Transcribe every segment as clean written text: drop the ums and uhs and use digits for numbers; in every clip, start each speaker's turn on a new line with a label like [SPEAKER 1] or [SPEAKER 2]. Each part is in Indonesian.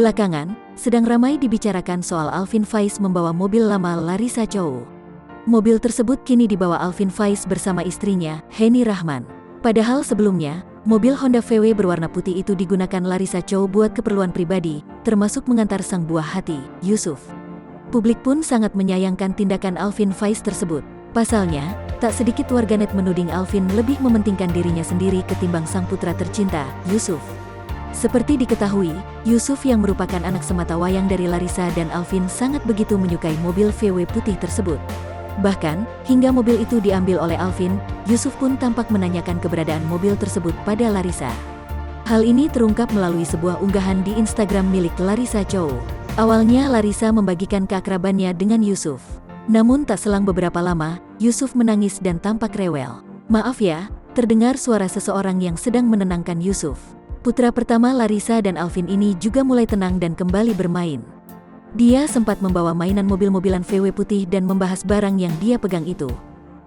[SPEAKER 1] Belakangan, sedang ramai dibicarakan soal Alvin Faiz membawa mobil lama Larissa Chow. Mobil tersebut kini dibawa Alvin Faiz bersama istrinya, Heni Rahman. Padahal sebelumnya, mobil Honda VW berwarna putih itu digunakan Larissa Chow buat keperluan pribadi, termasuk mengantar sang buah hati, Yusuf. Publik pun sangat menyayangkan tindakan Alvin Faiz tersebut. Pasalnya, tak sedikit warganet menuding Alvin lebih mementingkan dirinya sendiri ketimbang sang putra tercinta, Yusuf. Seperti diketahui, Yusuf yang merupakan anak sematawayang dari Larissa dan Alvin sangat begitu menyukai mobil VW putih tersebut. Bahkan, hingga mobil itu diambil oleh Alvin, Yusuf pun tampak menanyakan keberadaan mobil tersebut pada Larissa. Hal ini terungkap melalui sebuah unggahan di Instagram milik Larissa Chow. Awalnya Larissa membagikan keakrabannya dengan Yusuf. Namun tak selang beberapa lama, Yusuf menangis dan tampak rewel. "Maaf ya," terdengar suara seseorang yang sedang menenangkan Yusuf. Putra pertama Larissa dan Alvin ini juga mulai tenang dan kembali bermain. Dia sempat membawa mainan mobil-mobilan VW putih dan membahas barang yang dia pegang itu.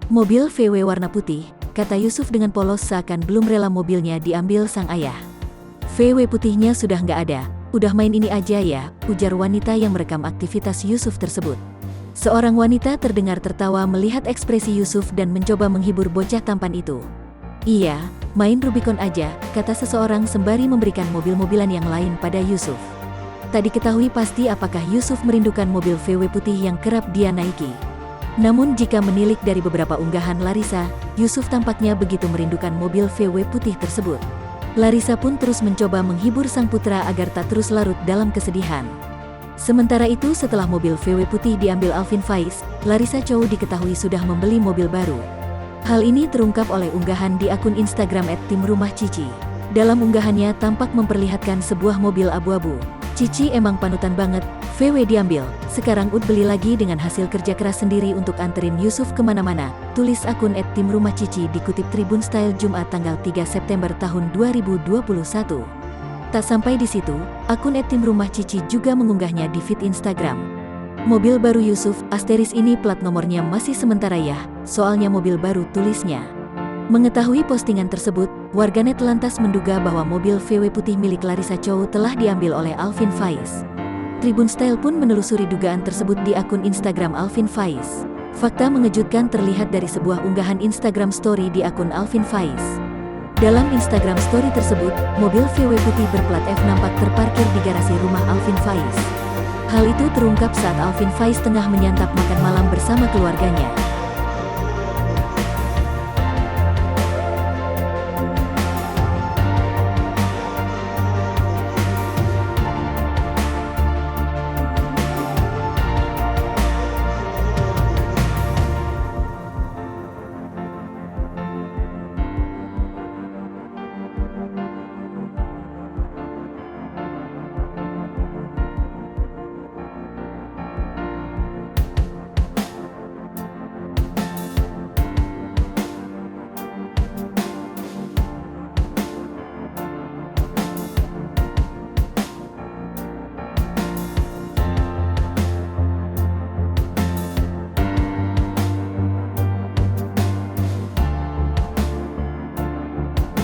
[SPEAKER 1] "Mobil VW warna putih," kata Yusuf dengan polos seakan belum rela mobilnya diambil sang ayah. "VW putihnya sudah nggak ada, udah main ini aja ya," ujar wanita yang merekam aktivitas Yusuf tersebut. Seorang wanita terdengar tertawa melihat ekspresi Yusuf dan mencoba menghibur bocah tampan itu. "Iya, main Rubicon aja," kata seseorang sembari memberikan mobil-mobilan yang lain pada Yusuf. Tak diketahui pasti apakah Yusuf merindukan mobil VW putih yang kerap dia naiki. Namun jika menilik dari beberapa unggahan Larissa, Yusuf tampaknya begitu merindukan mobil VW putih tersebut. Larissa pun terus mencoba menghibur sang putra agar tak terus larut dalam kesedihan. Sementara itu setelah mobil VW putih diambil Alvin Faiz, Larissa Chow diketahui sudah membeli mobil baru. Hal ini terungkap oleh unggahan di akun Instagram @timrumahcici. Dalam unggahannya tampak memperlihatkan sebuah mobil abu-abu. "Cici emang panutan banget, VW diambil, sekarang beli lagi dengan hasil kerja keras sendiri untuk anterin Yusuf kemana-mana," tulis akun @timrumahcici dikutip Tribun Style Jumat tanggal 3 September tahun 2021. Tak sampai di situ, akun @timrumahcici juga mengunggahnya di feed Instagram. "Mobil baru Yusuf, asteris ini plat nomornya masih sementara ya, soalnya mobil baru," tulisnya. Mengetahui postingan tersebut, warganet lantas menduga bahwa mobil VW putih milik Larissa Chow telah diambil oleh Alvin Faiz. Tribun Style pun menelusuri dugaan tersebut di akun Instagram Alvin Faiz. Fakta mengejutkan terlihat dari sebuah unggahan Instagram story di akun Alvin Faiz. Dalam Instagram story tersebut, mobil VW putih berplat F nampak terparkir di garasi rumah Alvin Faiz. Hal itu terungkap saat Alvin Faiz tengah menyantap makan malam bersama keluarganya.